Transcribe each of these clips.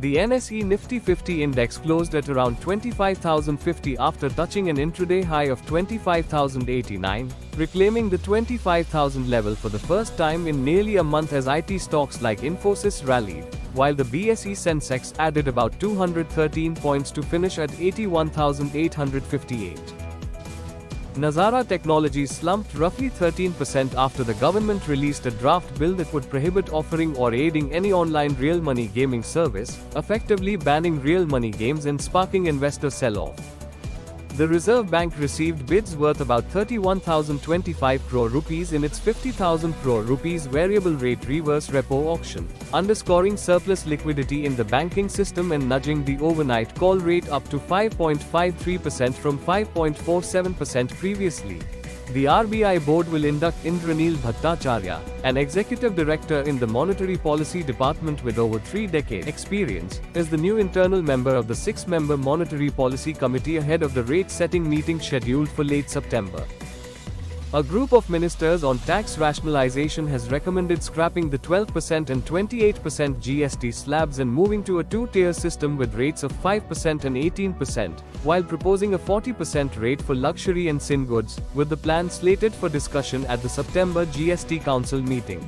The NSE Nifty 50 index closed at around 25,050 after touching an intraday high of 25,089, reclaiming the 25,000 level for the first time in nearly a month as IT stocks like Infosys rallied, while the BSE Sensex added about 213 points to finish at 81,858. Nazara Technologies slumped roughly 13% after the government released a draft bill that would prohibit offering or aiding any online real money gaming service, effectively banning real money games and sparking investor sell-off. The Reserve Bank received bids worth about 31,025 crore rupees in its 50,000 crore rupees variable rate reverse repo auction, underscoring surplus liquidity in the banking system and nudging the overnight call rate up to 5.53% from 5.47% previously. The RBI board will induct Indranil Bhattacharya, an executive director in the Monetary Policy Department with over 3 decades experience, as the new internal member of the 6-member Monetary Policy Committee ahead of the rate-setting meeting scheduled for late September. A group of ministers on tax rationalization has recommended scrapping the 12% and 28% GST slabs and moving to a two-tier system with rates of 5% and 18%, while proposing a 40% rate for luxury and sin goods, with the plan slated for discussion at the September GST Council meeting.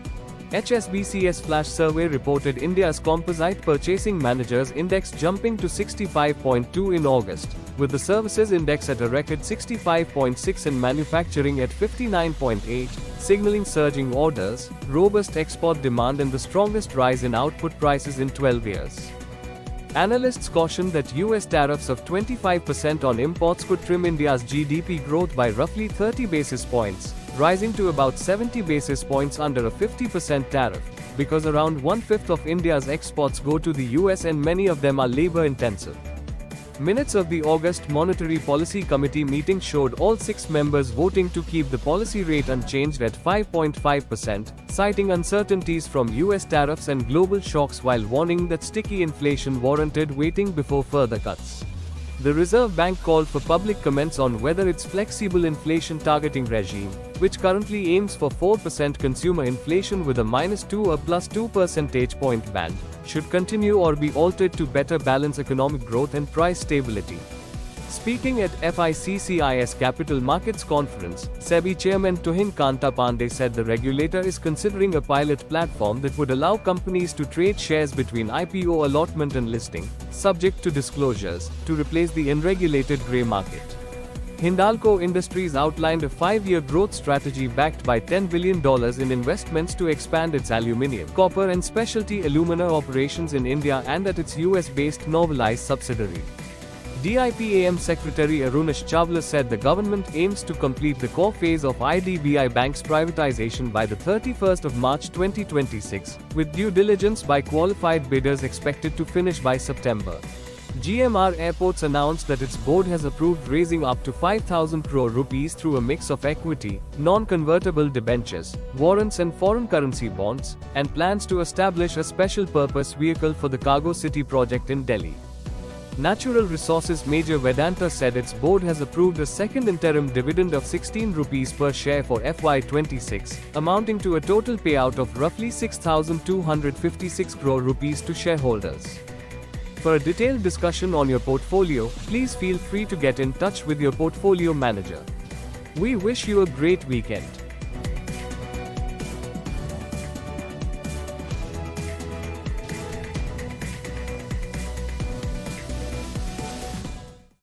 HSBC's flash survey reported India's composite purchasing managers index jumping to 65.2 in August, with the services index at a record 65.6 and manufacturing at 59.8, signaling surging orders, robust export demand and the strongest rise in output prices in 12 years. Analysts cautioned that US tariffs of 25% on imports could trim India's GDP growth by roughly 30 basis points, rising to about 70 basis points under a 50% tariff, because around 1/5 of India's exports go to the US and many of them are labor-intensive. Minutes of the August Monetary Policy Committee meeting showed all 6 members voting to keep the policy rate unchanged at 5.5%, citing uncertainties from US tariffs and global shocks while warning that sticky inflation warranted waiting before further cuts. The Reserve Bank called for public comments on whether its flexible inflation targeting regime, which currently aims for 4% consumer inflation with a -2 or +2 percentage point band, should continue or be altered to better balance economic growth and price stability. Speaking at FICCI's Capital Markets Conference, SEBI Chairman Tuhin Kanta Pandey said the regulator is considering a pilot platform that would allow companies to trade shares between IPO allotment and listing, subject to disclosures, to replace the unregulated grey market. Hindalco Industries outlined a 5-year growth strategy backed by $10 billion in investments to expand its aluminium, copper and specialty alumina operations in India and at its US-based Novelis subsidiary. DIPAM Secretary Arunesh Chawla said the government aims to complete the core phase of IDBI Bank's privatization by the 31st of March 2026, with due diligence by qualified bidders expected to finish by September. GMR Airports announced that its board has approved raising up to 5,000 crore rupees through a mix of equity, non-convertible debentures, warrants and foreign currency bonds, and plans to establish a special purpose vehicle for the Cargo City project in Delhi. Natural Resources Major Vedanta said its board has approved a second interim dividend of 16 rupees per share for FY26, amounting to a total payout of roughly 6,256 crore rupees to shareholders. For a detailed discussion on your portfolio, please feel free to get in touch with your portfolio manager. We wish you a great weekend.